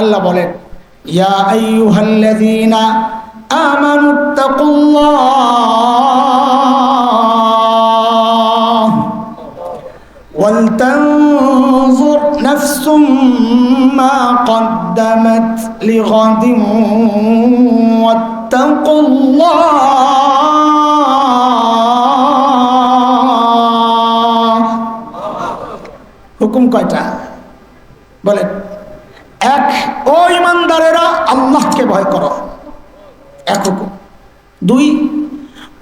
আল্লাহ বলেন, ইয়া আইয়ুহাল্লাযীনা আমানুত্তাকুল্লাহ ওয়ালতানজুর নাফসুম মা কদ্দামাত লিগাদিন ওয়াত্তাকুল্লাহ। হুকুম কয়টা বলেন? এক, ও ইমানদারেরা আল্লাহকে ভয় করো, এক হুকুম। দুই,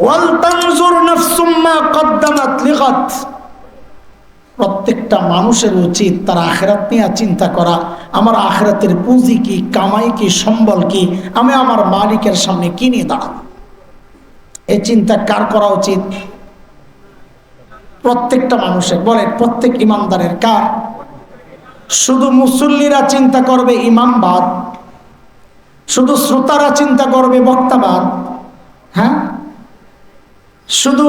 ওয়াল তানজুর নাফসুম মা কদ্দামাত লিগাদ, প্রত্যেকটা মানুষের উচিত তার আখিরাত নিয়ে চিন্তা করা, আমার আখিরাতের পুঁজি কি, কামাই কি, সম্বল কি, আমি আমার মালিকের সামনে কি নিয়ে দাঁড়াবো। এই চিন্তা কার করা উচিত? প্রত্যেকটা মানুষের। বলেন প্রত্যেক ইমানদারের। কার? শুধু মুসল্লিরা চিন্তা করবে ইমামবাদ, শুধু শ্রোতারা চিন্তা করবে বক্তাবাদ, হ্যাঁ, শুধু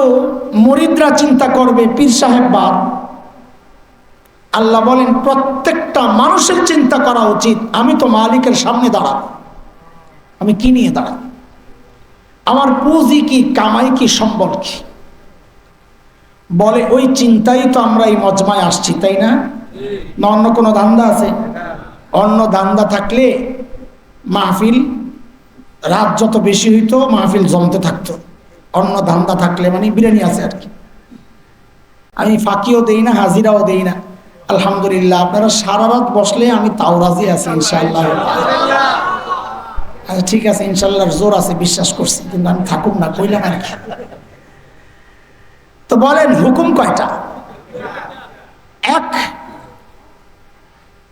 মুরিদরা চিন্তা করবে পীর সাহেববাদ। আল্লাহ বলেন প্রত্যেকটা মানুষের চিন্তা করা উচিত, আমি তো মালিকের সামনে দাঁড়াবো, আমি কি নিয়ে দাঁড়াবো, আমার পুঁজি কি, কামাই কি, সম্বল কি। বলে ওই চিন্তাই তো আমরা এই মজমায় আসছি, তাই না? না অন্য কোনো ধান্দা আছে? অন্য ধান্দা থাকলে মাহফিল রাত যত বেশি হইতো মাহফিল জমতে থাকতো। অন্য ধান্দা থাকলে মানে বিরিয়ানি আছে আর কি। আমি ফাঁকিও দেই না, হাজিরাও দেই না। আলহামদুলিল্লাহ, আপনারা সারা রাত বসলে আমি তাও রাজি আছি ইনশাআল্লাহ। আচ্ছা ঠিক আছে, ইনশাআল্লাহর জোর আছে, বিশ্বাস করছি, কিন্তু আমি থাকুক না কইলাম আর কি। তো বলেন হুকুম কয়টা? এক,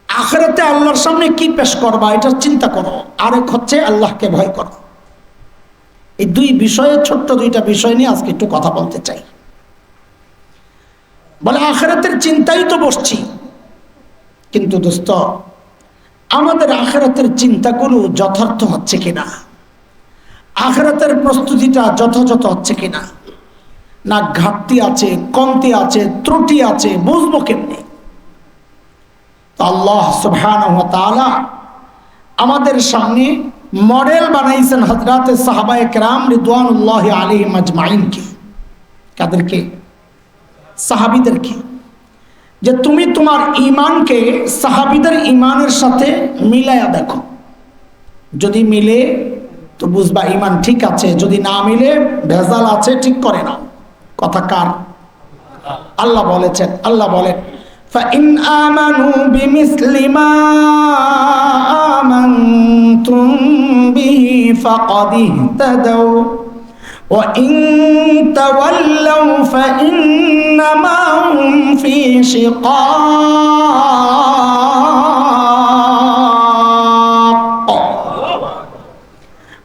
আখিরাতে আল্লাহর সামনে কি পেশ করবা এটা চিন্তা করো। আরেক হচ্ছে আল্লাহকে ভয় করো। এই দুই বিষয়ে, ছোট্ট দুইটা বিষয় নিয়ে আজকে একটু কথা বলতে চাই। বলে আখিরাতের চিন্তাই তো বসছি, কিন্তু দোস্ত আমাদের আখিরাতের চিন্তাগুলো যথার্থ হচ্ছে কিনা, আখিরাতের প্রস্তুতিটা যথাযথ হচ্ছে কিনা, না ঘাটতি আছে, কমতি আছে, ত্রুটি আছে, বুঝবো কেমনি? আল্লাহ সুবহানাহু ওয়া তাআলা আমাদের সামনে মডেল বানাইছেন হযরতে সাহাবায়ে কেরাম রিদওয়ানুল্লাহি আলাইহিম আজমাইনকে। কাদেরকে? সাহাবীদেরকে। যে তুমি তোমার ঈমানকে সাহাবীদের ঈমানের সাথে মিলায়া দেখো, যদি মিলে তো বুঝবা ঈমান ঠিক আছে, যদি না মিলে ভেজাল আছে, ঠিক করে নাও। কথা কার? আল্লাহ বলেছেন। আল্লাহ বলেন فَإِنْ آمَنُوا بِمِثْلِ مَا آمَنْتُمْ بِهِ فَقَدِ اهْتَدَوْا وَإِنْ تَوَلَّوْا فَإِنَّمَا هُمْ فِي شِقَاقٍ।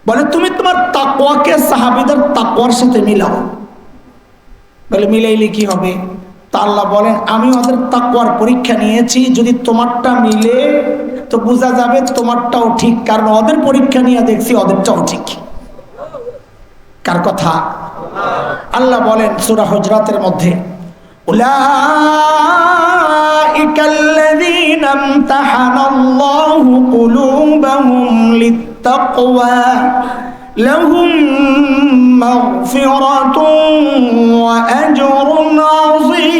বলে তুমি তোমার তাকওয়াকে সাহাবীদের তাকওয়ার সাথে মিলাও। বলে মিলাইলে কি হবে? তা আল্লাহ বলেন আমি ওদের তাকওয়ার পরীক্ষা নিয়েছি, যদি তোমারটা মিলে তো বোঝা যাবে তোমারটাও ঠিক, কারণ ওদের পরীক্ষা নিয়ে দেখছি ওদেরটাও ঠিক। কার কথা? আল্লাহ বলেন সূরা হুজরাতের মধ্যে, উলাইকাল্লাযীনা ইমতাহানাল্লাহু কুলুবাহুম লিত্তাকওয়া লাহুম মাগফিরাতুন ওয়া আজরুন আযীম।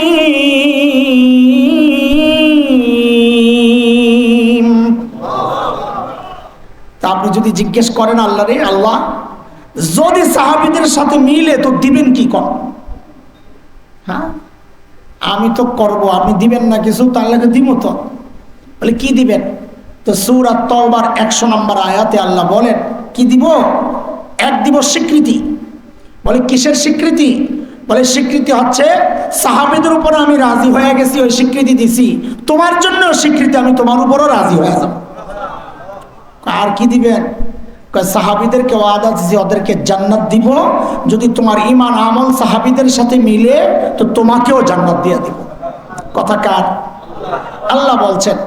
তা আপনি যদি জিজ্ঞেস করেন আল্লাহ রে, আল্লাহ যদি সাহাবীদের সাথে মিলে তো দিবেন কি? কর, হ্যাঁ আমি তো করব, আপনি দিবেন না কিছু, তাহলে দিব তো। বলে কি দিবেন? তো সূরা তাওবার 100 নম্বর আয়াতে আল্লাহ বলেন কি দিব? এক দিব স্বীকৃতি। বলে কিসের স্বীকৃতি? বলে স্বীকৃতি হচ্ছে সাহাবীদের উপর আমি রাজি হয়ে গেছি, ওই স্বীকৃতি দিছি, তোমার জন্য স্বীকৃতি, আমি তোমার উপরও রাজি হয়ে যাব। আর কি দিবেন? সাহাবীদেরকে ওয়াদা দিয়েছি ওদেরকে জান্নাত দিব, যদি তোমার ঈমান আমল সাহাবীদের সাথে মিলে তো তোমাকেও জান্নাত দিয়ে দিব। কথা কার? আল্লাহ বলছেন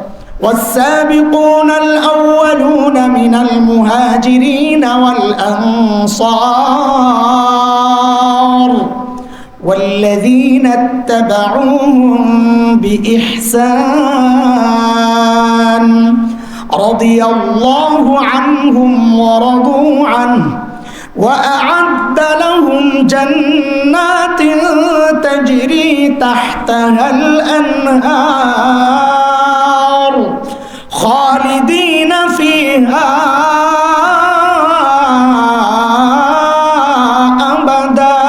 والسابقون الأولون من المهاجرين والأنصار والذين اتبعوهم بإحسان রাদিয়াল্লাহু আনহুম ওয়া রাদু আনহু وأعد لهم جنات تجري تحتها الأنهار خالدين فيها أبدا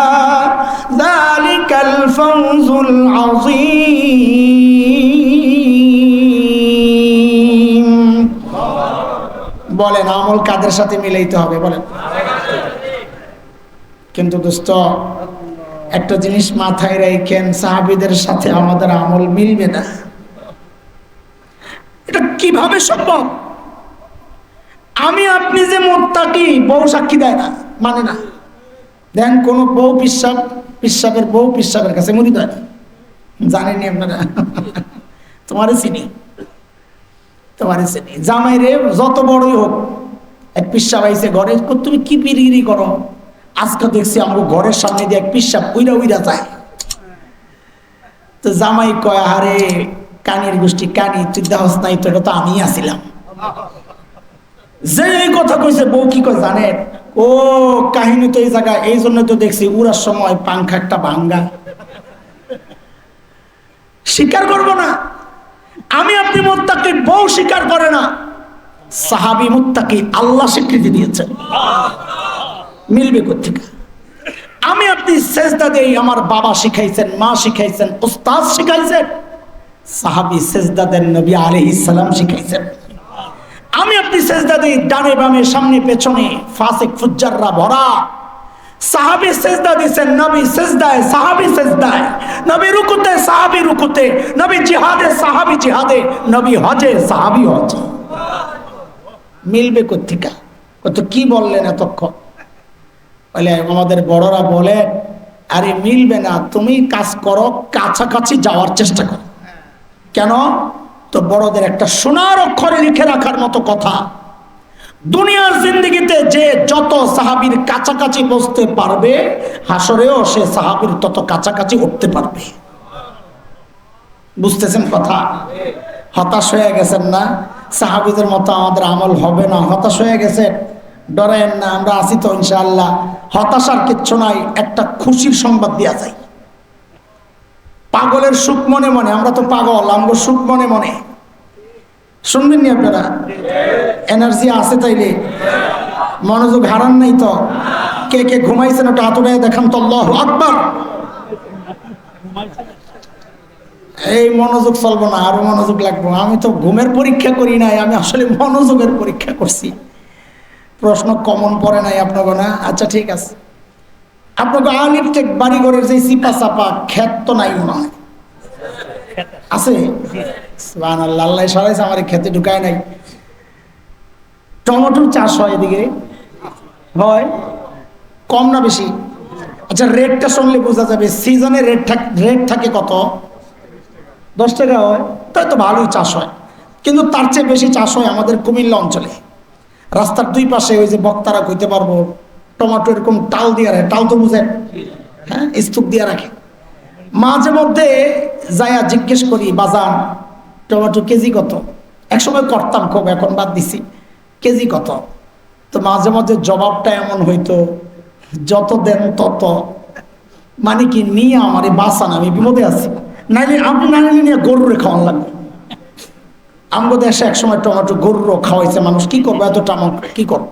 ذلك الفوز العظيم বলেন আমল কাদের সাথে মিলাইতে হবে বলেন কিন্তু দোস্ত একটা জিনিস মাথায় রাখেন সাহাবীদের সাথে আমাদের আমল মিলবে না এটা কিভাবে সম্ভব আমি আপনি যে মুত্তাকি বউ সাক্ষী দেয় না মানে না দেন কোন বউ পিসাবের বউ পিসাবের কাছে মুড়ি দেয় না জানেননি আপনারা তোমারে চিনি জামাই রে যত বড়ই হোক এক পিসাব আইছে ঘরে তুমি কি পিরিগিরি করো আজকে দেখছি আমার ঘরের সামনে দিয়ে এক পিসাব উইরা যায় তো জামাই কয় আরে কানির গোষ্ঠী কানি তুই দেহস নাই তো এটা তো আমি আসিলাম যে কথা কইছে বউ কি কয় জানেন ও কাহিনী তো এই জায়গায় এই জন্য তো দেখছি উড়ার সময় পাংখা একটা ভাঙ্গা স্বীকার করবো না আমি আপনি মুত্তাকি বউ স্বীকার করে না সাহাবী মুত্তাকি আল্লাহ স্বীকৃতি দিয়েছেন মিলবে কোথেকে আমি আপনি সেজদা দেই আমার বাবা শিখাইছেন মা শিখাইছেন উস্তাদ শিখাইছেন সাহাবী সেজদা দেন নবী আলাইহিস সালাম শিখাইছেন আমি আপনি সেজদা দেই ডানে বামে সামনে পেছনে ফাসিক ফুজ্জাররা ভরা সাহাবী সেজদা দিয়েছেন নবী সেজদায় সাহাবী সেজদায় নবী রুকুতে সাহাবী রুকুতে নবী জিহাদে সাহাবী জিহাদে নবী হজে সাহাবী হজে মিলবে কোথেকে কত কি বললেন এতক্ষণ বলে আমাদের বড়রা বলে আরে মিলবে না তুমি কাজ করো কাছাকাছি যাওয়ার চেষ্টা করো কেন তো বড়দের একটা সোনার অক্ষরে লিখে রাখার মতো কথা দুনিয়ার জিন্দেগিতে যে যত সাহাবীর কাছাকাছি বসতে পারবে হাসরেও সে সাহাবীর তত কাছাকাছি উঠতে পারবে বুঝতেছেন কথা হতাশ হয়ে গেছেন না সাহাবীদের মতো আমাদের আমল হবে না হতাশ হয়ে গেছেন ডরেন না আমরা আছি তো ইনশাআল্লাহ হতাশার কিচ্ছু নাই একটা খুশির সংবাদ দেয়া যায় পাগলের সুখ মনে মনে আমরা তো পাগল আমগো সুখ মনে মনে শুনবেন নি আপনারা এনার্জি আছে তাইলে মনোযোগ হারান নাই তো কে কে ঘুমাইছেন ওটা হাত উঠায় দেখান তো আল্লাহু আকবার এই মনোযোগ চলবো না আরো মনোযোগ লাগবো আমি তো ঘুমের পরীক্ষা করি নাই আমি আসলে মনোযোগের পরীক্ষা করছি প্রশ্ন কমন পড়ে নাই আপনাকে না আচ্ছা ঠিক আছে আপনাকে আলিপটেক বাড়িঘরের যে চিপা চাপা ক্ষেত তো নাই মনে হয় আছে সুবহানাল্লাহ আল্লাহ সরাইছে আমার ক্ষেতে ঢুকায় নাই টমেটোর চাষ হয় এদিকে হয় কম না বেশি আচ্ছা রেটটা শুনলে বোঝা যাবে সিজনে রেট থাকে কত 10 টাকা হয় তাই তো ভালোই চাষ হয় কিন্তু তার চেয়ে বেশি চাষ হয় আমাদের কুমিল্লা অঞ্চলে রাস্তার দুই পাশে ওই যে বক্তারা কইতে পারবো টমেটো এরকম টাল দিয়ে রাখে টাল তো বুঝেন হ্যাঁ স্তূপ দিয়ে রাখে মাঝে মধ্যে যাইয়া জিজ্ঞেস করি বাজান টমেটো কেজি কত একসময় করতাম খুব এখন বাদ দিছি কেজি কত তো মাঝে মধ্যে জবাবটা এমন হইতো যত দেন তত মানে কি নিয়ে আমার বাঁচান আমি বিপদে আছি নাইলে আপনি নাইলে নিয়ে গরুরে খাওয়ান লাগবে আমগো দেশে একসময় টমেটো গরুরও খাওয়াইছে মানুষ কি করবো এত টমেটো কি করবো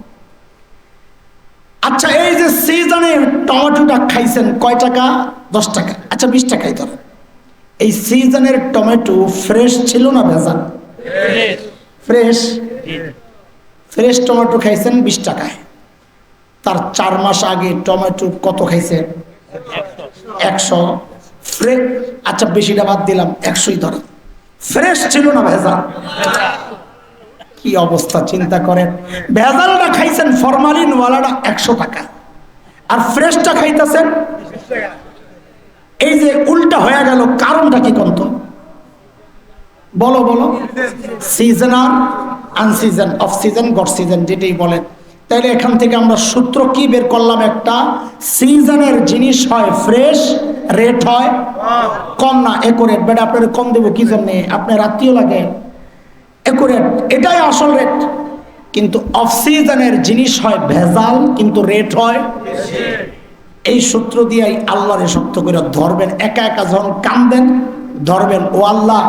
আচ্ছা এই যে সিজনে টমেটোটা খাইছেন কয় টাকা 10 টাকা আচ্ছা 20 টাকাই ধরেন এই সিজনের টমেটো ফ্রেশ ছিল না ভেজাল ফ্রেশ ফ্রেশ টমেটো খাইছেন 20 টাকায় তার 4 মাস আগে টমেটো কত খাইছে 100 ফ্রেশ আচ্ছা বেশিটা বাদ দিলাম 100ই ধরেন ফ্রেশ ছিল না ভেজাল কি অবস্থা চিন্তা করেন ভেজালটা খাইছেন ফরমালিন ওয়ালাটা 100 টাকা আর ফ্রেশটা খাইতেছেন এই যে উল্টা হয়ে গেল কারণটা কি কোন তো বলো বলো সিজন আর আনসিজন অফ সিজন গড সিজন যেটাই বলেন তাহলে এখান থেকে আমরা সূত্র কি বের করলাম একটা সিজনের জিনিস হয় ফ্রেশ রেট হয় কম না একরেট বেটা আপনার কম দেবো কি জন্যে আপনার আত্মীয় লাগে একুরেট, এটাই আসল রেট। কিন্তু অফ সিজনের জিনিস হয় ভেজাল, কিন্তু রেট হয়। এই সূত্র দিয়েই আল্লাহরে শক্ত করে ধরবেন। একা একা যখন কান্দেন ধরবেন, ও আল্লাহ,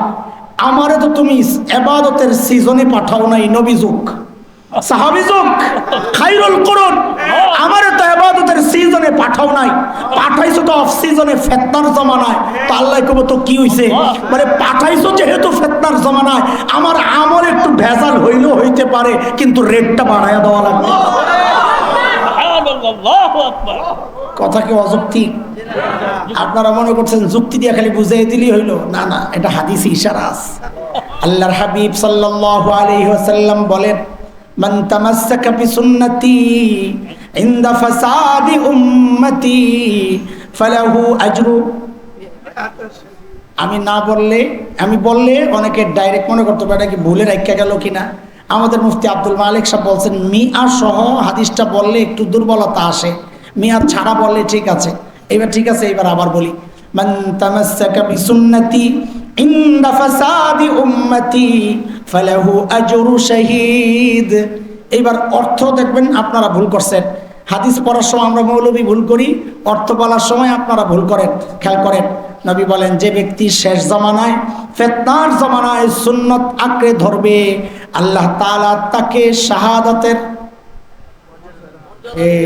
আমারে তো তুমি ইবাদতের সিজনে পাঠাও নাই, নবী যুগ, সাহাবী যুগ, খায়রুল কুরুন, আমারে তো ইবাদতের সিজনে পাঠাও নাই, পাঠাইছো তো অফ সিজনে ফিতনার জমানায়। তো আল্লাহ কবে তো কি হইছে, মানে পাঠাইছো যেহেতু ফিতনার জমানায়, আমার আমল একটু ভেজাল হইলেও হইতে পারে, কিন্তু রেটটা বাড়ায়া দেওয়া লাগবে। কথা কি অযৌক্তিক? আপনারা মনে করছেন যুক্তি দিয়ে খালি বুঝাই দিলেই হইল? না না, এটা হাদিসে ইশারা আছে। আল্লাহর হাবিব সাল্লাল্লাহু আলাইহি ওয়াসাল্লাম বলেন, মান তামাসসাকা বিসুন্নতি ইনদা ফাসাদি উম্মতি ফালাহু আজরু। আমি না বললে, আমি বললে অনেকে ডাইরেক্ট মনে করতে পারে কি ভুলে রাখা গেল কিনা। আমাদের মুফতি আব্দুল মালিক সাহেব বলছেন, মিয়া সহ হাদিসটা বললে একটু দুর্বলতা আসে, মিয়া ছাড়া বললে ঠিক আছে। এবার ঠিক আছে, এবার আবার বলি, মান তামাসসাকা বিসুন্নতি ইনদা ফাসাদি উম্মতি ফালাহু আজরু শাহীদ। এইবার অর্থ দেখবেন আপনারা ভুল করছেন। হাদিস পড়ার সময় আমরা মৌলবী ভুল করি, অর্থ বলার সময় আপনারা ভুল করেন। খেয়াল করেন, নবী বলেন, যে ব্যক্তি শেষ জামানায় ফিতনার জামানায় সুন্নত আঁকড়ে ধরবে, আল্লাহ তাআলা তাকে শাহাদাতের,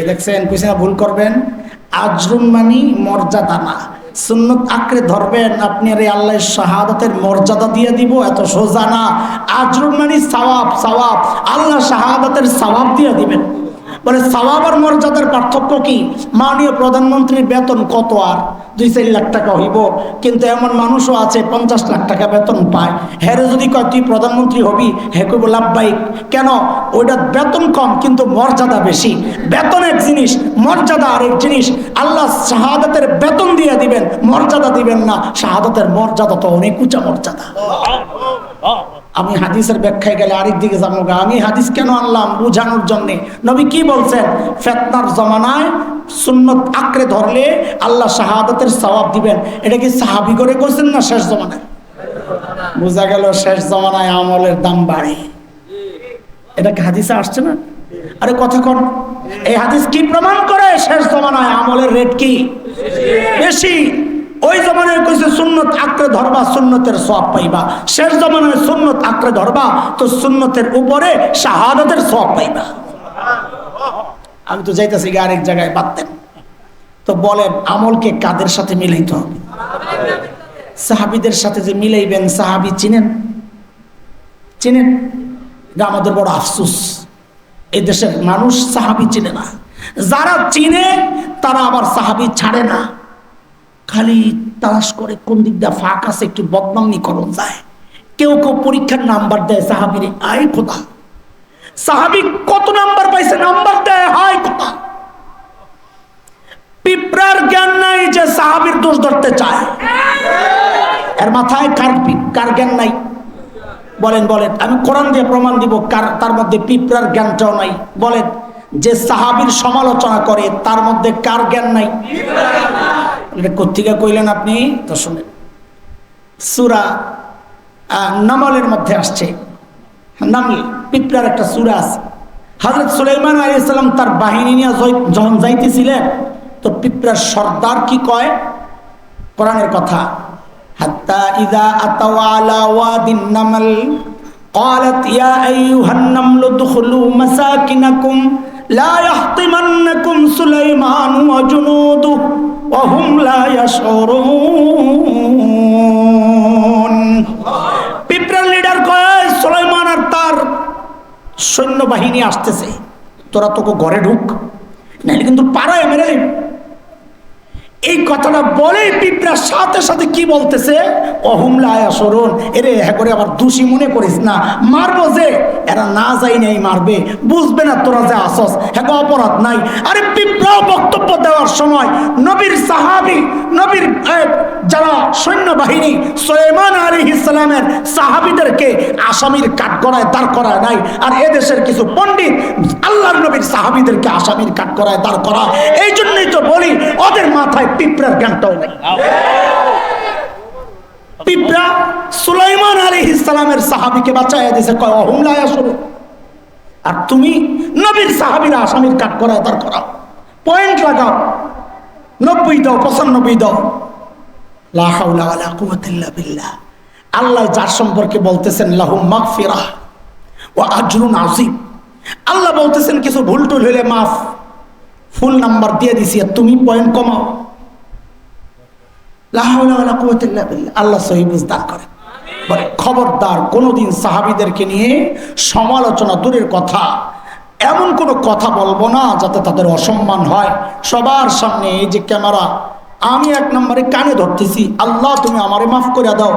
দেখছেন পিছনে ভুল করবেন, আজরুন মানি মর্যাদা না, সুন্নত আঁকড়ে ধরবেন আপনি, আরে আল্লাহ শাহাদাতের মর্যাদা দিয়ে দিব, এত সোজা না। আজরুন মানি সওয়াব, সওয়াব, আল্লাহ শাহাদাতের সওয়াব দিয়ে দিবেন। বলে সওয়াব আর মর্যাদার পার্থক্য কি? মাননীয় প্রধানমন্ত্রীর বেতন কত আর 2-4 লাখ টাকা হইব, কিন্তু এমন মানুষও আছে 50 লাখ টাকা বেতন পায়। হ্যারে যদি কয় তুই প্রধানমন্ত্রী হবি, হ্যাঁ কইব লাভবাহিক। কেন? ওইটা বেতন কম কিন্তু মর্যাদা বেশি। বেতন এক জিনিস, মর্যাদা আরেক জিনিস। আল্লাহ শাহাদাতের বেতন দিয়ে দিবেন, মর্যাদা দিবেন না। শাহাদাতের মর্যাদা তো অনেক উঁচা মর্যাদা। আমি হাদিসের ব্যাখ্যায় গেলে আরেক দিকে যাবো। আমি হাদিস কেন আনলাম? বুঝানোর জন্যে। নবী কি বলছেন? ফিতনার জমানায় সুন্নত আঁকড়ে ধরলে আল্লাহ শাহাদাতের সওয়াব দিবেন। এটা কি সাহাবী করে করছেন না শেষ জমানায়? বোঝা গেল শেষ জমানায় আমলের দাম বাড়ে। এটা কি হাদিসে আসছে না? আরে কথা কোন, এই হাদিস কি প্রমাণ করে? শেষ জমানায় আমলের রেট কি বেশি। ওই জমানায় কইছে সুন্নত আঁকড়ে ধরবা, সুন্নতের সওয়াব পাইবা। শেষ জমানায় সুন্নত আঁকড়ে ধরবা তো সুন্নতের উপরে শাহাদাতের সওয়াব পাইবা। আমি তো যাইতেছি আরেক জায়গায় বাদতেন। তো বলেন, আমলকে কাদের সাথে মিলাইতে হবে? সাহাবীদের সাথে যে মিলাইবেন, সাহাবী চিনেন? চিনেন? এটা আমাদের বড় আফসোস, এই দেশের মানুষ সাহাবী চিনে না। যারা চিনে তারা আবার সাহাবী ছাড়ে না, খালি তালাশ করে কোন দিক দিয়ে ফাঁক আছে একটু বদনামি করণ যায়। কেউ কেউ পরীক্ষার নাম্বার দেয় সাহাবীরে, আয় খোদা সাহাবী কত নাম্বার পাইছে, নাম্বার দেয়, হায় খোদা। পিঁপড়ার জ্ঞান নাই যে সাহাবীর দোষ ধরতে চায়। এর মাথায় কার জ্ঞান নাই? বলেন বলেন, আমি কোরআন দিয়ে প্রমাণ দিব কার তার মধ্যে পিঁপড়ার জ্ঞানটাও নাই। বলেন, যে সাহাবীর সমালোচনা করে তার মধ্যে কার জ্ঞান নাই? এটা কোত্থেকে কইলেন আপনি? তো শুনেন, সূরা নামলের মধ্যে আসছে। নামল, পিঁপড়ার একটা সূরা আছে। হযরত সুলাইমান আলাইহিস সালাম তার বাহিনী নিয়ে যখন যাইতেছিলেন, তো পিঁপড়ার সর্দার কি কয়? কোরআনের কথা, হাত্তা ইযা আতাও আলা ওয়াদিন নামল قالت يا أيها النمل ادخلوا مساكنكم لا يحطمنكم سليمان وجنوده وهم لا يشعرون। পিঁপড়ার লিডার কয়, সুলাইমান আর তার সৈন্যবাহিনী আসতেছে, তোরা তোকে ঘরে ঢুক, নাহলে কিন্তু পাড়ায় মেরে দেব। এই কথাটা বলেই পিঁপড়ার সাথে সাথে কি বলতেছে? অহুম লা ইয়াশউরুন। এরে হ্যাঁ করে আবার দোষী মনে করিস না, মারবো যে, এরা না যাই নাই মারবে, বুঝবে না তোরা যে আসস, হ্যাঁ অপরাধ নাই। আরে পিঁপড়াও বক্তব্য দেওয়ার সময় নবীর সাহাবী, নবীর যারা সৈন্যবাহিনী সুলাইমান আলাইহিস সালামের সাহাবীদেরকে আসামির কাঠগড়ায় দাঁড় করায় নাই। আর এদেশের কিছু পণ্ডিত আল্লাহর নবীর সাহাবীদেরকে আসামির কাঠগড়ায় দাঁড় করায়। এই জন্যই তো বলি ওদের মাথায় পিঁপড়ার জ্ঞানটাও নেই। পিঁপড়া সুলাইমান আলাইহিস সালামের সাহাবীকে বাঁচাইয়া দিয়েছে, কয় অহুম লা ইয়াশউরুন। আর তুমি নবীর সাহাবীরা আসামির কাট করায় তার করাও, পয়েন্ট লাগাও, 90 দাও, 95 দাও। লা হাওলা ওয়ালা কুওয়াতা ইল্লা বিল্লাহ। আল্লাহ যার সম্পর্কে বলতেছেন লাহুম মাগফিরাহ ওয়া আজরুন আযীম, আল্লাহ বলতেছেন কিছু ভুল টুল হইলে মাফ, ফুল নাম্বার দিয়ে দিছি, তুমি পয়েন্ট কমাও। লা হাওলা ওয়ালা কুওয়াতা ইল্লা বিল্লাহ। আল্লাহ সহি বুঝদান করে। খবরদার কোনোদিন সাহাবীদেরকে নিয়ে সমালোচনা দূরের কথা, এমন কোনো কথা বলবো না যাতে তাদের অসম্মান হয়। সবার সামনে এই যে ক্যামেরা, আমি 1 নম্বরে কানে ধরতেছি, আল্লাহ তুমি আমারে মাফ করে দাও।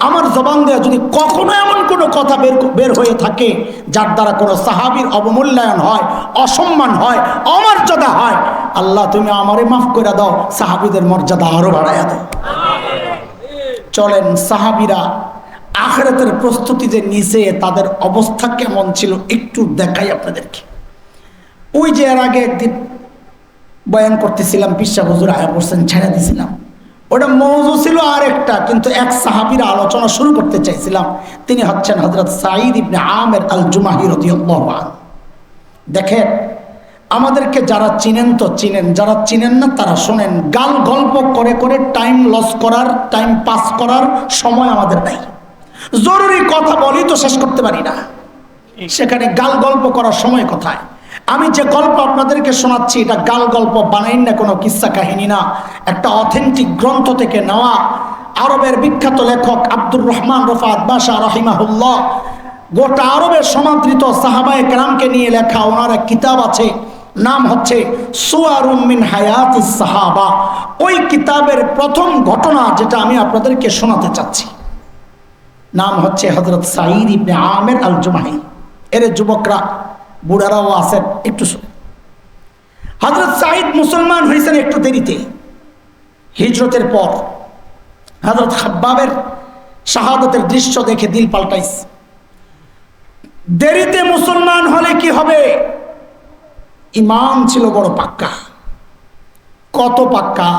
আমার জবান দেয়া যদি কখনো এমন কোনো কথা বের হয়ে থাকে যার দ্বারা কোনো সাহাবীর অবমূল্যায়ন হয়, অসম্মান হয়, অমর্যাদা হয়, আল্লাহ তুমি আমারে মাফ করে দাও, সাহাবীদের মর্যাদা আরো বাড়াইয়া দাও। চলেন সাহাবীরা আখিরাতের প্রস্তুতি যে নিছে তাদের অবস্থা কেমন ছিল একটু দেখাই আপনাদেরকে। ওই যে এর আগে একদিন বয়ান করতেছিলাম, পিসা হুজুর আয়া পড়ছেন, ছেড়ে দিয়েছিলাম, ওটা মওযু ছিল আরেকটা, কিন্তু এক সাহাবীর আলোচনা শুরু করতে চাইছিলাম। তিনি হচ্ছেন হযরত সাঈদ ইবনে আমের আল জুমাহি রাদিয়াল্লাহু আনহু। দেখেন, আমাদেরকে যারা চিনেন তো চিনেন, যারা চিনেন না তারা শোনেন। গাল গল্প করে করে টাইম লস করার, টাইম পাস করার সময় আমাদের নাই। জরুরি কথা বলি তো শেষ করতে পারি না, সেখানে গাল গল্প করার সময় কোথায়? আমি যে গল্প আপনাদেরকে শোনাচ্ছি এটা গাল গল্প বানাইন না, কোনো কিস্সা কাহিনী না, একটা অথেন্টিক গ্রন্থ থেকে নেওয়া। আরবের বিখ্যাত লেখক আব্দুর রহমান রফাত বাশা রাহিমাহুল্লাহ গোটা আরবের সমাদৃত সাহাবায়ে কেরামকে নিয়ে লেখা ওনার এক কিতাব আছে, নাম হচ্ছে সুয়ারুম মিন হায়াতিস সাহাবা। ওই কিতাবের প্রথম ঘটনা যেটা আমি আপনাদেরকে শোনাতে চাচ্ছি, নাম হচ্ছে হযরত সাঈদ ইবনে আমের আল জুমাহি। এর যুবকরা বুড়ারাও আছেন, একটু শুনে। হযরত সাঈদ মুসলমান হয়েছেন একটু দেরিতে, হিজরতের পর। হযরত খাব্বাবের শাহাদাতের দৃশ্য দেখে দিল পাল্টাইছে। দেরিতে মুসলমান হলে কি হবে? ঈমান ছিল বড় পাক্কা। কত পাক্কা?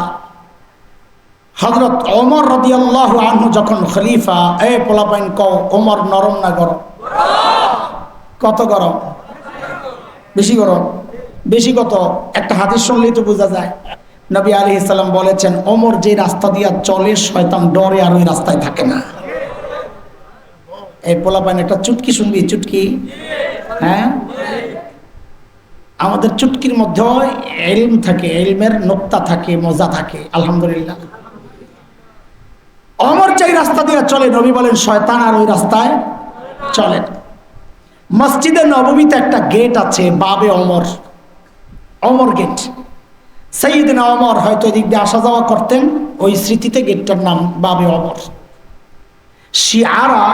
হযরত ওমর রাদিয়াল্লাহু আনহু যখন খলিফা, এ পোলাপাইন কও ওমর নরম না গরম? কত গরম? বেশি গরম? বেশি কত? একটা হাদিস শুনলেই তো বোঝা যায়। নবী আলাইহিস সালাম বলেছেন, ওমর যে রাস্তা দিয়া চলে শয়তান ডরে আর ওই রাস্তায় থাকে না। এই পোলাপাইন একটা চুটকি শুনবি? চুটকি? হ্যাঁ, আমাদের চুটকির মধ্যে ইলম থাকে, ইলমের নোক্তা থাকে, মজা থাকে। আলহামদুলিল্লাহ। ওমর যেই রাস্তা দিয়ে চলে, নবী বলেন শয়তান আর ওই রাস্তায় চলে। মসজিদে নববীতে একটা গেট আছে, বাবে ওমর, ওমর গেট। সাইয়েদনা ওমর হয়তো এদিক দিয়ে আসা যাওয়া করতেন, ওই স্মৃতিতে গেটটার নাম বাবে ওমর। শিয়ারা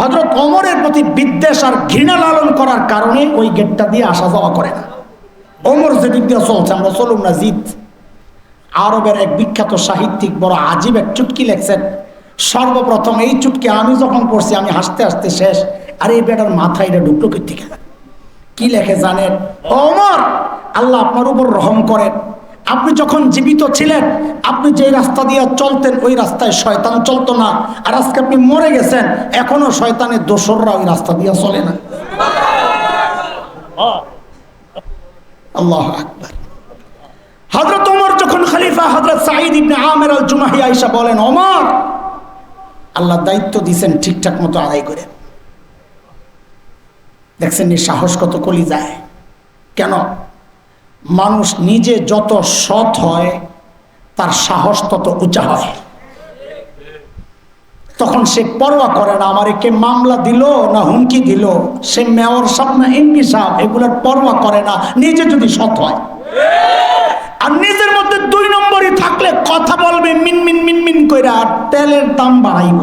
হযরত ওমরের প্রতি বিদ্বেষ আর ঘৃণা লালন করার কারণে ওই গেটটা দিয়ে আসা যাওয়া করে না। ওমর যেদিক দিয়ে চলছে আমরা চলুন না, জিত। আরবের এক বিখ্যাত সাহিত্যিক বড় আজীব এক চুটকি লেখছেন। সর্বপ্রথম এই চুটকি আমি যখন পড়ছি আমি হাসতে হাসতে শেষ। আর এই বেটার মাথায় এটা ঢুকলো কোত্থেকে? কি লেখে জানেন? ওমর, আল্লাহ আপনার উপর রহম করেন। আপনি যখন জীবিত ছিলেন আপনি যে রাস্তা দিয়ে চলতেন ওই রাস্তায় শয়তান চলতো না, আর আজকে আপনি মরে গেছেন এখনো শয়তানের দোসররা ওই রাস্তা দিয়ে চলে না। আল্লাহু আকবার। হযরত ওমর যখন খলিফা, হযরত সাঈদ ইবনে আমের আল জুমাহি আয়েশা বলেন, ওমর, আল্লাহ দায়িত্ব দিয়েছেন ঠিকঠাক মতো আদায় করে। দেখছেন এই সাহস কত কলি যায়। কেন? মানুষ নিজে যত সৎ হয় তার সাহস তত উঁচা হয়। তখন সে পরোয়া করে না আমারে কে মামলা দিল না হুমকি দিল, সে মেয়র সাহেব না এমপি সাহেব, এগুলোর পরোয়া করে না, নিজে যদি সৎ হয়। আর নিজের মধ্যে 2 নম্বরই থাকলে কথা বলবে মিনমিন মিনমিন কইরা, আর তেলের দাম বাড়াইব।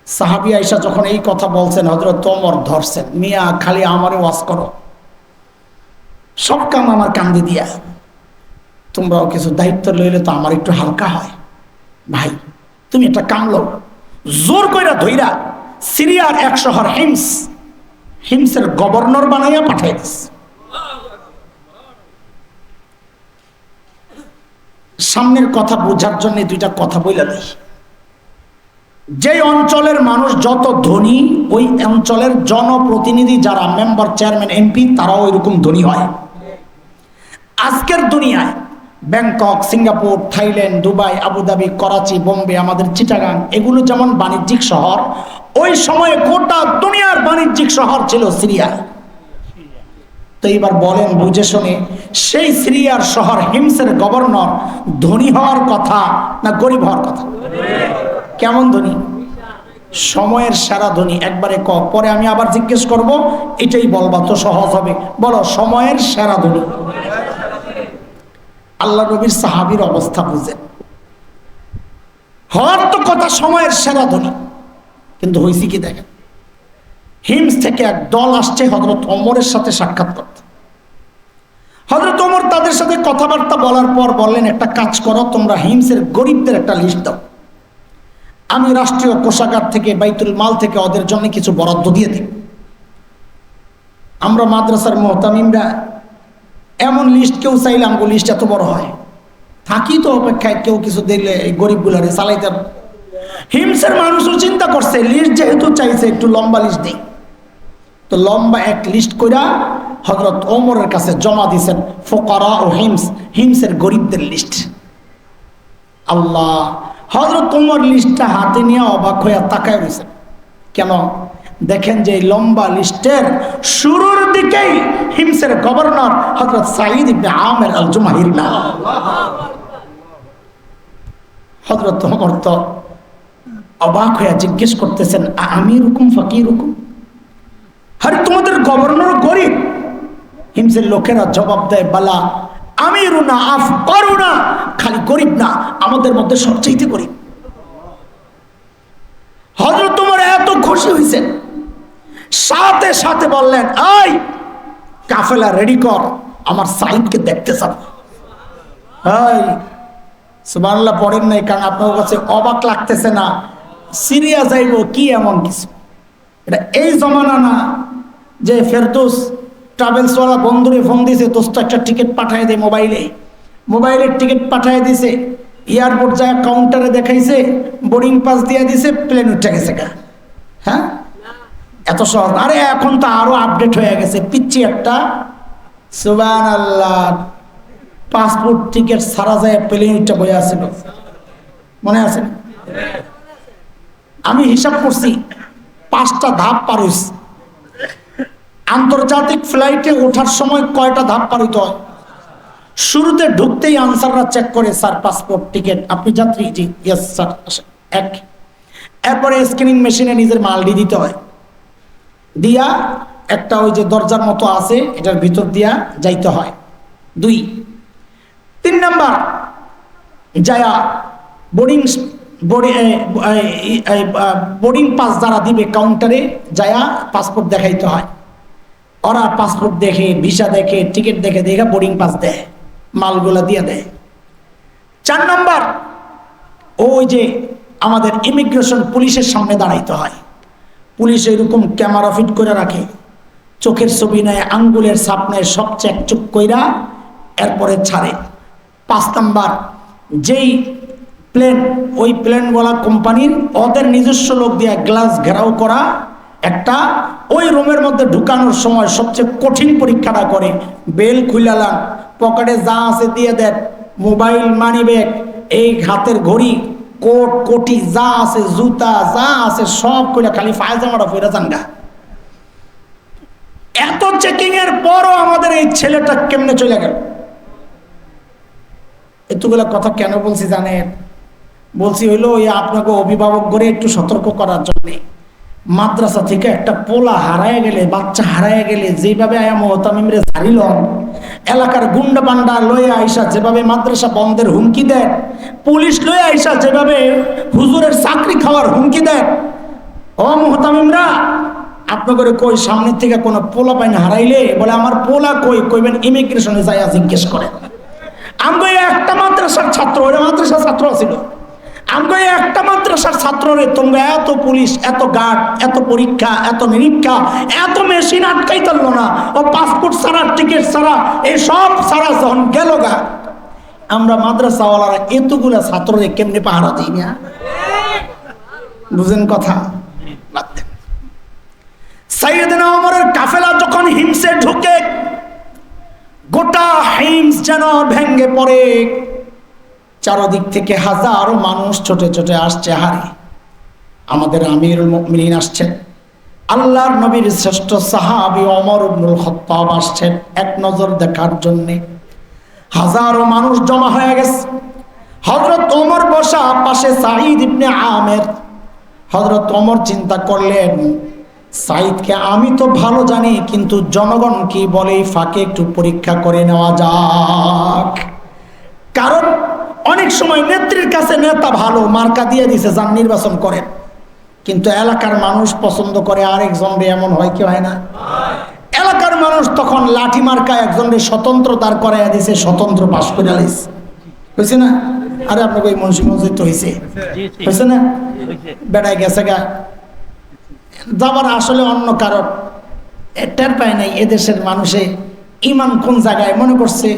সাহাবী আয়েশা যখন এই কথা বলছেন হযরত ওমর ধরছেন, মিয়া খালি আমারে ওয়াজ করো, সব কাম আমার কান্দে দিয়া, তোমরাও কিছু দায়িত্ব লইলে তো আমার একটু হালকা হয়। ভাই তুমি একটা কাম লো, জোর কইরা ধইরা সিরিয়ার এক শহর হিমসের গভর্নর বানাইয়া পাঠাই দিস। সামনের কথা বোঝার জন্য দুইটা কথা বলে দিই। যে অঞ্চলের মানুষ যত ধনী, ওই অঞ্চলের জনপ্রতিনিধি যারা মেম্বার, চেয়ারম্যান, এমপি, তারাও এরকম ধনী হয়। আজকের দুনিয়ায় Bangkok, Singapore, Thailand, Dubai, Abu Dhabi, Karachi, Bombay, আমাদের চিটাগাং, এগুলো যেমন বাণিজ্যিক শহর, ওই সময়ে গোটা দুনিয়ার বাণিজ্যিক শহর ছিল সিরিয়া। তো এবার বলেন বুঝে শুনে, সেই সিরিয়ার শহর হিমসের গভর্নর ধনী হওয়ার কথা না গরিব হওয়ার কথা? কেমন ধনী? সময়ের সেরা ধনী। একবারে পরে আমি আবার জিজ্ঞেস করব, এটাই বলবা তো সহজ হবে। বলো, সময়ের সেরা ধনী। আল্লাহ নবীর সাহাবীর অবস্থা বুঝেন। হওয়ার তো কথা সময়ের সেরা ধনী, কিন্তু হয়েছে কি দেখেন, হিমস থেকে এক দল আসছে হযরত ওমরের সাথে সাক্ষাৎ করতে। হযরত ওমর তাদের সাথে কথাবার্তা বলার পর বললেন, একটা কাজ করো, তোমরা হিমসের গরিবদের একটা লিস্ট দাও, আমি রাষ্ট্রীয় কোষাগার থেকে, বাইতুল মাল থেকে ওদের জন্য কিছু বরাদ্দ দিয়ে দিই। আমরা মাদ্রাসার মুহতামিমরা এমন লিস্ট কেউ চাইলে আমগো লিস্ট এত বড় হয়, থাকি তো অপেক্ষায় কেউ কিছু দিলে এই গরিবগুলারে চালাইতে। হিমসের মানুষও চিন্তা করছে, লিস্ট যেহেতু চাইছে একটু লম্বা লিস্ট দিই। তো লম্বা এক লিস্ট কইরা হযরত ওমরের কাছে জমা দিয়েছেন, ফুকারা ও হিমস, হিমসের গরিবদের লিস্ট। আল্লাহ, হযরত ওমর লিস্টটা হাতে নিয়ে অবাক হয়ে তাকায় রয়েছেন। কেন? দেখেন যে এই লম্বা লিস্টের শুরুর দিকেই হিমসের গভর্নর হযরত সাঈদ ইবনে আমির আল জুমাহির নাম। হযরত ওমর তো অবাক হয়ে জিজ্ঞেস করতেছেন, আমির হুকুম ফকির হুকুম, আরে তোমাদের গভর্নর গরিব? হিমসের লোকেরা জবাব দেয়, বালা আমিরুনা আফকারুনা, খালি গরিব না, আমাদের মধ্যে সবচেয়ে গরিব। হযরত ওমর এত খুশি হয়েছেন, সাথে সাথে বললেন, এই কাফেলা রেডি কর, আমার সাঈদকে দেখতে চান। এই সুবহানাল্লাহ পড়েন নাই, কারণ আপনার কাছে অবাক লাগতেছে না? সিরিয়া যাইব কি এমন কিছু? এটা এই জমানা না যে ফেরদৌস ট্রাভেলসওয়ালা বন্ধুরে ফোন দিয়েছে, দোস্ত একটা টিকিট পাঠিয়ে দে, মোবাইলের টিকিট পাঠিয়ে দিছে, এয়ারপোর্ট যায় কাউন্টারে দেখাইছে, বোর্ডিং পাস দিয়ে দিছে, প্লেন উঠে গেছে গা। হ্যাঁ, এত সহজ? আরে এখন তো আরো আপডেট হয়ে গেছে, পিচ্ছি একটা। সুবহানাল্লাহ, পাসপোর্ট টিকিট সারা যায় প্লেন উঠে বয়ে আসছিল, মনে আছে? আমি হিসাব করছি, 5টা ধাপ পার হইছে। আন্তর্জাতিক ফ্লাইটে ওঠার সময় কয়টা ধাপ পার হইতে হয়? শুরুতে ঢুকতেই আনসাররা চেক করে, স্যার পাসপোর্ট টিকিট, আপনি যাত্রী? জি, ইয়েস স্যার। এক, এরপরে স্ক্যানিং মেশিনে নিজের মালডি দিতে হয়, দিয়া একটা ওই যে দরজার মতো আছে, এটার ভিতর দিয়া যাইতে হয়। 2, 3 নাম্বার যায়া বোর্ডিং পাস যারা দিবে কাউন্টারে যায়া পাসপোর্ট দেখাইতে হয়। ওরা পাসপোর্ট দেখে, ভিসা দেখে, টিকিট দেখে বোর্ডিং পাস দেয়, মালগুলা দিয়ে দেয়। 4 নাম্বার ওই যে আমাদের ইমিগ্রেশন পুলিশের সামনে দাঁড়াইতে হয়। পুলিশ এরকম ক্যামেরা ফিট করে রাখে, চোখের ছবি নেয়, আঙ্গুলের ছাপ নেয়, সব চেক চুক কইরা এরপরে ছাড়ে। 5 নাম্বার যেই প্লেন, ওই প্লেনওয়ালা কোম্পানির ওদের নিজস্ব লোক দিয়ে গ্লাস ঘেরাও করা একটা, ওই রুমের মধ্যে ঢুকানোর সময় সবচেয়ে কঠিন পরীক্ষাটা করে। বেল খুলালাম, পকেটে যা আছে দিয়ে দেন, মোবাইল, মানি ব্যাগ, এই হাতের ঘড়ি, কোট কোটি যা আছে, জুতা যা আছে সব কইরা খালি পায়জামাটা পরে জানগা। এত চেকিং এর পরও আমাদের এই ছেলেটা কেমনে চলে গেল? এতগুলা কথা কেন বলছি জানেন? বলছি হইলো ওই আপনাকে অভিভাবক করে একটু সতর্ক করার জন্য। মাদ্রাসা থেকে একটা পোলা হারায় গেলে, বাচ্চা হারায় গেলে যেভাবে আয়া মুহতামিমরে ছাড়িল, এলাকার গুন্ডা বান্ডা লয়ে আইসা যেভাবে মাদ্রাসা বন্ধের হুমকি দেয়, পুলিশ লয়ে আইসা যেভাবে হুজুরের চাকরি খাওয়ার হুমকি দেয়, ও মুহতামিমরা আপনাদের কই সামনের থেকে কোনো পোলা পাইন হারাইলে বলে আমার পোলা কই, কইবেন ইমিগ্রেশনে যাইয়া জিজ্ঞেস করে। আমগো একটা মাদ্রাসার ছাত্র, ওরা মাদ্রাসার ছাত্র ছিল, আমগো একটা মাদ্রাসার ছাত্র রে তোমরা এত পুলিশ, এত গার্ড, এত পরীক্ষা, এত নিরীক্ষা, এত মেশিন আটকাই পারলো না। ও পাসপোর্ট ছাড়া, টিকিট ছাড়া, এই সব ছাড়া যখন গেল গা, আমরা মাদ্রাসাওয়ালারা এতগুলা ছাত্ররে কেমনে পাহারা দিই না? বুঝেন কথা? সাইয়েদনা ওমরের কাফেলা যখন হিমসে ঢুকে, গোটা হিমস যেন ভেঙ্গে পড়ে। চারদিক থেকে হাজারো মানুষ ছোটে ছোটে আসছে। হারে আমাদের আমিরুল মুমিনিন আসছেন, আল্লাহর নবীর শ্রেষ্ঠ সাহাবী ওমর ইবনুল খাত্তাব আসছেন এক নজর দেখার জন্যে। হাজারো মানুষ জমা হয়ে গেছে। হযরত ওমর বসা, পাশে সাঈদ ইবনে আমের। হযরত ওমর চিন্তা করলেন, সাঈদকে আমি তো ভালো জানি, কিন্তু জনগণ কি বলে, ফাঁকে একটু পরীক্ষা করে নেওয়া যাক। কারণ অনেক সময় নেত্রীর কাছে নেতা ভালো, মার্কা দিয়ে দিছে, যান নির্বাচন করেন, কিন্তু এলাকার মানুষ পছন্দ করে আরেকজনরে। এমন হয় কি হয় না? এলাকার মানুষ তখন লাঠি মার্কা একজনরে স্বতন্ত্র দাঁড় করাইয়া দিছে, স্বতন্ত্র পাস করে আলাইছে। হয়েছে না? আরে আপনাকে ওই মনসিং মসজিদ তো হয়েছে, হয়েছে না? বেড়ায় গেছে গা, যাবার আসলে অন্য কারণ টের পায় নাই। এদেশের মানুষে ইমান কোন জায়গায় মনে করছে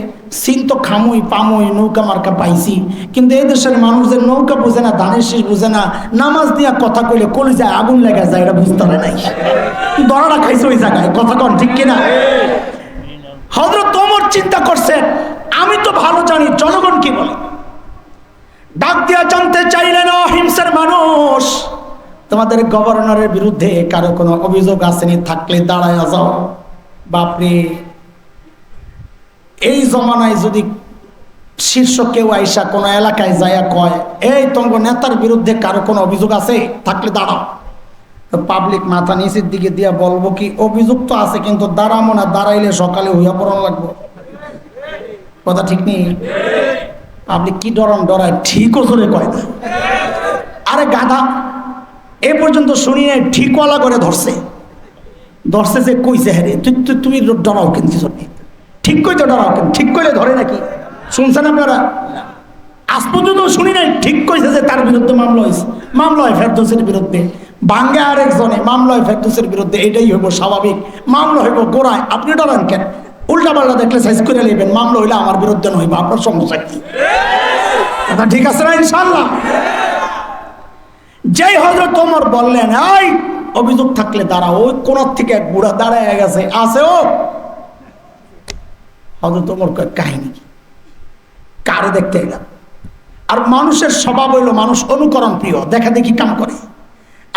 সিন তো খামুই পামুই নৌকা মার্কা পাইছি, কিন্তু এদেশের মানুষদের নৌকা বুঝে না, ধানের শীষ বুঝে না, নামাজ দিয়া কথা কইলে কলিজায় আগুন লেগে যায়, এটা বুঝতে পারে নাই। দরাটা খাইছে ওই জায়গায়, কথা কন ঠিক কিনা? হযরত ওমর চিন্তা করছেন, আমি তো ভালো জানি জনগণ কি বলে। ডাক দিয়া জানতে চাইলেন, হিমসের মানুষ, তোমাদের গভর্নরের বিরুদ্ধে কারো কোনো অভিযোগ আসেনি? থাকলে দাঁড়ায় যাও। বাপরে, এই জমানায় যদি শীর্ষ কেউ আইসা কোনো এলাকায় যাইয়া কয়, এই তোমার নেতার বিরুদ্ধে কারো কোনো অভিযোগ আছে, থাকলে দাঁড়াও, তো পাবলিক মাথা নিচের দিকে দিয়া বলবো কি, অভিযোগ তো আছে, কিন্তু দাঁড়াবো না, দাঁড়াইলে সকালে হইয়া পড়ানো লাগবো। কথা ঠিক নেই? পাবলিক কি ডরায়, ঠিকও জোরে কয় না। আরে গাধা, এ পর্যন্ত শুনি নাই ঠিকওয়ালা করে ধরছে যে কইছে, হ্যাঁ রে তুমি ডরাও কেন? ঠিক কইতে ডরাও কেন? ঠিক কইলে ধরে নাকি? শুনছেন আপনারা? আজ পর্যন্ত শুনি নাই ঠিক কইছে যে তার বিরুদ্ধে মামলা হয়েছে। মামলা হয় ফেরদৌসের বিরুদ্ধে, বাঙ্গে আরেকজনে মামলা হয় ফেরদৌসের বিরুদ্ধে, এটাই হইব স্বাভাবিক। মামলা হইব গোড়ায়, আপনি ডরান কেন? উল্টা পাল্টা দেখলে সাইজ করে নেবেন, মামলা হইলে আমার বিরুদ্ধে নইব, আপনার সমস্যা কি? কথা ঠিক আছে না? ইনশাআল্লাহ। যেই হযরত ওমর বললেন, এই অভিযোগ থাকলে দাঁড়াও, ওই কোনার থেকে এক বুড়া দাঁড়ায় গেছে, আছে ও। হযরত ওমর কয়, কাহিনী কি? কারে দেখতে গেলাম? আর মানুষের স্বভাব হইল মানুষ অনুকরণ প্রিয়, দেখা দেখি কাম করে।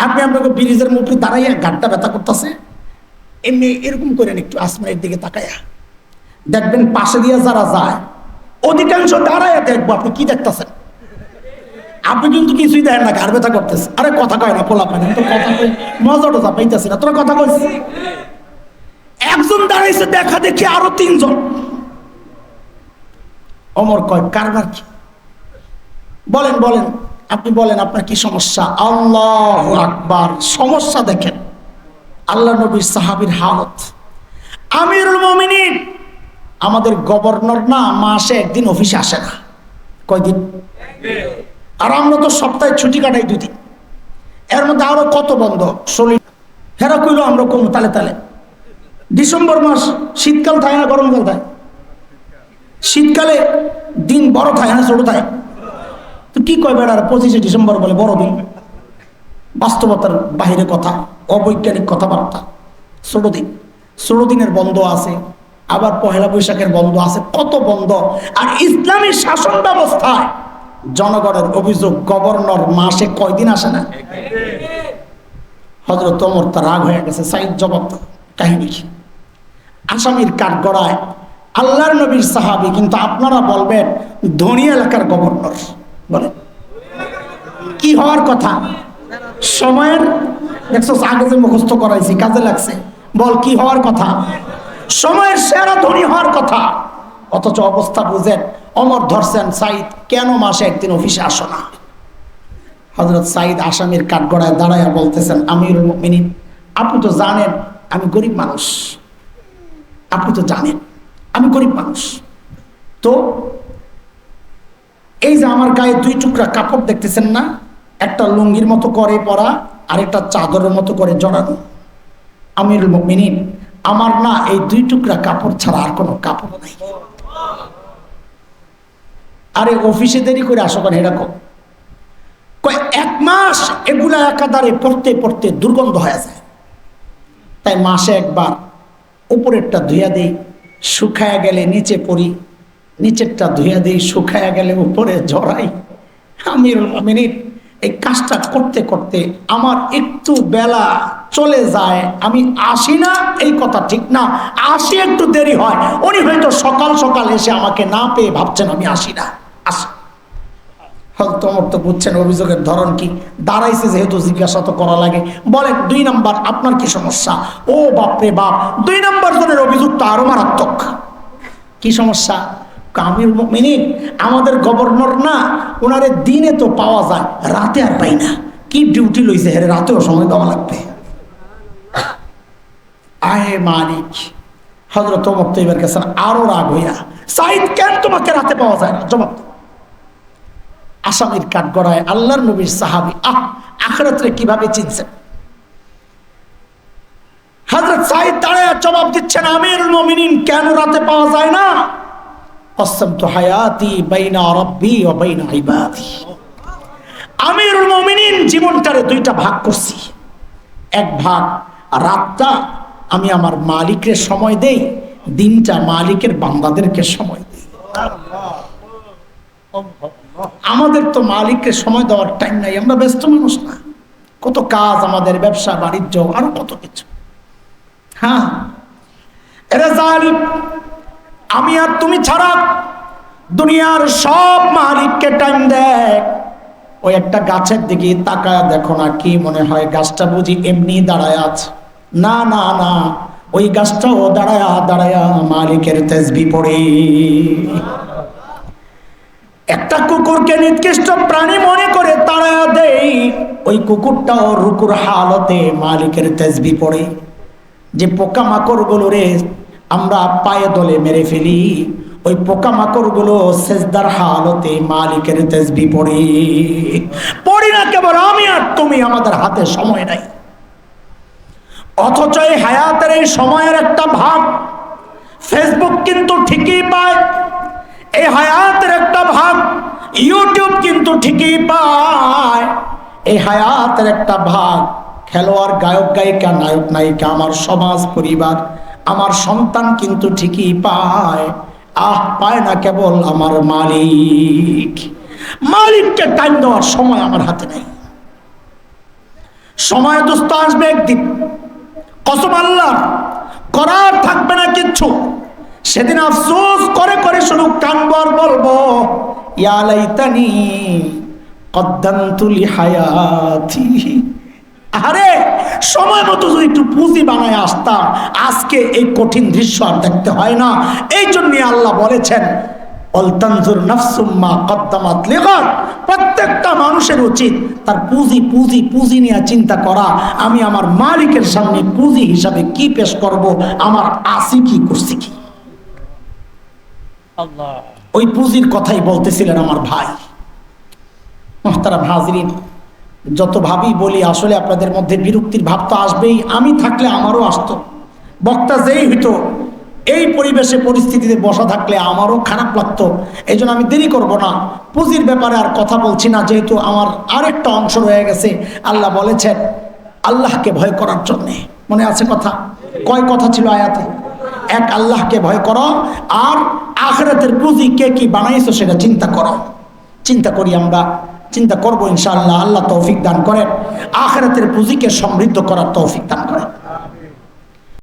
আপনি আপনাকে ব্রিজের মুখে দাঁড়াইয়া গাড়টা ব্যথা করতেছে, এমনি এরকম করেন, একটু আসমানের দিকে তাকাইয়া দেখবেন পাশে দিয়ে যারা যায় অধিকাংশ দাঁড়াইয়া দেখবো আপনি কি দেখতেছেন। আপনি কিন্তু কিছুই দেখেন না, ঘাড় ব্যথা করতেছে। আরে কথা কয় না, পোলা পায় না, তো কথা কই মজা টজা পাইতেছে না, তোরা কথা কইছিস। একজন দাঁড়াইছে, দেখা দেখি আরো তিনজন। ওমর কয়, কারবার কি? বলেন আপনি বলেন, আপনার কি সমস্যা? আল্লাহু আকবার। সমস্যা দেখেন, আল্লাহ নবীর সাহাবীর হালত। আমিরুল মুমিনিন, আমাদের গভর্নর না মাসে একদিন অফিসে আসে না। কয়দিন? আর আমরা তো সপ্তাহে ছুটি কাটাই 2 দিন, এর মধ্যে আরো কত বন্ধ। হেরা কইলো আমরা কম তালে তালে। ডিসেম্বর মাস, শীতকাল থাকে না গরমকাল থাকে? শীতকালে দিন বড় থাকে না ছোট থাকে? তো কি কয় বেড়ার 25শে ডিসেম্বর বলে বড় দিন? বাস্তবতার বাহিরে কথা, অবৈজ্ঞানিক কথাবার্তা। ষোলো দিনের বন্ধ আছে, আবার পহেলা বৈশাখের বন্ধ আছে, কত বন্ধ। আর ইসলামী শাসন ব্যবস্থায় জনগণের অভিযোগ গভর্নর মাসে কয়দিন আসে না? হযরত ওমর তো রাগ হয়ে গেছে, সাইদ জবাব দাও, কাহিনী কি? আসামির কাঠগড়ায় আল্লাহর নবীর সাহাবী, কিন্তু আপনারা বলবেন ধনী এলাকার গভর্নর। বলে কি হওয়ার কথা? সময়ের দেখছো আগে যে মুখস্থ করাইছি কাজে লাগছে। বল কি হওয়ার কথা? সময়ের সেরা ধনী হওয়ার কথা। অথচ অবস্থা বুঝেন, ওমর ধরছেন, সাইদ কেন মাসে একদিন অফিসে আসো না? হযরত সাইদ আসামির কাঠগড়ায় দাঁড়াইয়া বলতেছেন, আমিরুল মুমিনিন, আপনি তো জানেন আমি গরিব মানুষ, আপনি তো জানেন আমি গরিব মানুষ। তো এই যে আমার গায়ে 2 টুকরা কাপড় দেখতেছেন না, একটা লুঙ্গির মতো করে পরা আর একটা চাদরের মতো করে জড়ানো। আমিরুল মুমিনিন, আমার না এই 2 টুকরা কাপড় ছাড়া আর কোনো কাপড় নাই। আরে অফিসে দেরি করে আসো কেন এরকম? কয় 1 মাস এগুলা একাধারে পড়তে পড়তে দুর্গন্ধ হয়ে যায়, তাই মাসে একবার উপরেরটা ধুইয়া দিই, শুকায়া গেলে নিচে পড়ি, নিচেরটা ধুইয়া দিই, শুকায়া গেলে উপরে জড়াই। আমিরুল মুমিনিন এই কাজটা করতে করতে আমার একটু বেলা চলে যায়, আমি আসি না এই কথা ঠিক না, আসি একটু দেরি হয়। উনি হয়তো সকাল সকাল এসে আমাকে না পেয়ে ভাবছেন আমি আসি না, আসি। তোমার তো বুঝছেন অভিযোগের ধরন কি, দাঁড়াইছে যেহেতু জিজ্ঞাসা তো করা লাগে। বলেন 2 নাম্বার আপনার কি সমস্যা? ও বাপরে বাপ, 2 নাম্বার জনের অভিযোগ তো আরো মারাত্মক। কি সমস্যা? আমিরুল মুমিনিন আমাদের গভর্নর না, ওনারে দিনে তো পাওয়া যায়, রাতে আর পাই না। কি ডিউটি লইছে হেরে, রাতেও সময় দেওয়া লাগবে। আহে মালিক, হযরত ওমর তো এবার গেছেন আরো রাগ হইয়া, সাইদ কেন তোমাকে রাতে পাওয়া যায় না? জবাব আসামির কাঠ গড়ায় আল্লাহর নবীর সাহাবী, আখিরাতে কিভাবে চিনছেন? হযরত সাইদ দাঁড়ায় জবাব দিচ্ছেন, আমিরুল মুমিনিন কেন রাতে পাওয়া যায় না? কসমতু হায়াতি বাইনা রাব্বি ওয়া বাইনা ইবাদি। আমিরুল মুমিনিন জীবনটারে 2টা ভাগ করছি। এক ভাগ রাতটা আমি আমার মালিকের সময় দেই, দিনটা মালিকের বান্দাদেরকে সময় দেই। আমাদের তো মালিককে সময় দেওয়ার টাইম নাই, আমরা ব্যস্ত মানুষ না, কত কাজ আমাদের, ব্যবসা বাণিজ্য আরো কত কিছু। হ্যাঁ এরা জালিম, আমি আর তুমি ছাড়া দুনিয়ার সব মালিককে টাইম দেয়। ওই একটা গাছের দিকে তাকায় দেখো না, কি মনে হয় গাছটা বুঝি এমনি দাঁড়ায় আছে? না না না, ওই গাছটাও দাঁড়ায়া দাঁড়ায়া মালিকের তাসবিহ পড়ে। একটা কুকুরকে নিকৃষ্ট প্রাণী মনে করে তাড়ায়া দেই, ওই কুকুরটাও রুকুর হালতে মালিকের তাসবিহ পড়ে। যে পোকামাকড় গুলো রে আমরা পায়ে দলে মেরে ফেলি, ওই পোকামাকড় গুলো সেজদার হালতে মালিকের তাসবিহ পড়ে। পড়ি না কেবল আমি আর তুমি, আমাদের হাতে সময় নাই। অথচ এই হায়াতের এই সময়ের একটা ভাগ ফেসবুক কিন্তু ঠিকই পায়, এই হায়াতের একটা ভাগ ইউটিউব কিন্তু ঠিকই পায়, এই হায়াতের একটা ভাগ খেলোয়াড়, গায়ক গায়িকা, নায়ক নায়িকা, আমার সমাজ পরিবার, আমার সন্তান কিন্তু ঠিকই পায়। পায় না কেবল আমার মালিক। মালিককে টাইম দেওয়ার সময় আমার হাতে নেই। সময় দোস্ত আসবে একদিন, কসম আল্লাহ, করার থাকবে না কিচ্ছু। সেদিন আফসোস করে করে শুধু কানবো আর বলবো, ইয়া লাইতানি কদ্দামতু লিহায়াতি। আরে সময় মতো যদি একটু পুঁজি বানায় আসতাম, আজকে এই কঠিন দৃশ্য আর দেখতে হয় না। এই জন্য আল্লাহ বলেছেন, অলতানজুর নাফসুম মা কদ্দামাত লিগাদ। প্রত্যেকটা মানুষের উচিত তার পুঁজি পুঁজি পুঁজি নিয়ে চিন্তা করা, আমি আমার মালিকের সামনে পুঁজি হিসাবে কি পেশ করব, আমার আসি কি করছি কি। ওই পুঁজির কথাই বলতেছিলেন আমার ভাই। মুহতারাম হাজিরিন, যত ভাবি বলি আসলে আপনাদের মধ্যে বিরক্তির ভাব তো আসবেই। আমি থাকলে আমারও আসতো, বক্তা যেই হইতো এই পরিবেশে পরিস্থিতিতে বসা থাকলে আমারও খারাপ লাগতো। এই জন্য আমি দেরি করব না, পুঁজির ব্যাপারে আর কথা বলছি না, যেহেতু আমার আরেকটা অংশ রয়ে গেছে। আল্লাহ বলেছেন আল্লাহকে ভয় করার জন্যে, মনে আছে কথা? কয় কথা ছিল আয়াতে? এক, আল্লাহকে ভয় করো, আর আখিরাতের পুঁজি কে কি বানাইছো সেটা চিন্তা করো। চিন্তা করি আমরা, চিন্তা করবো ইনশাআল্লাহ। আল্লাহ তৌফিক দান করেন, আখিরাতের পুঁজিকে সমৃদ্ধ করার তৌফিক দান করেন।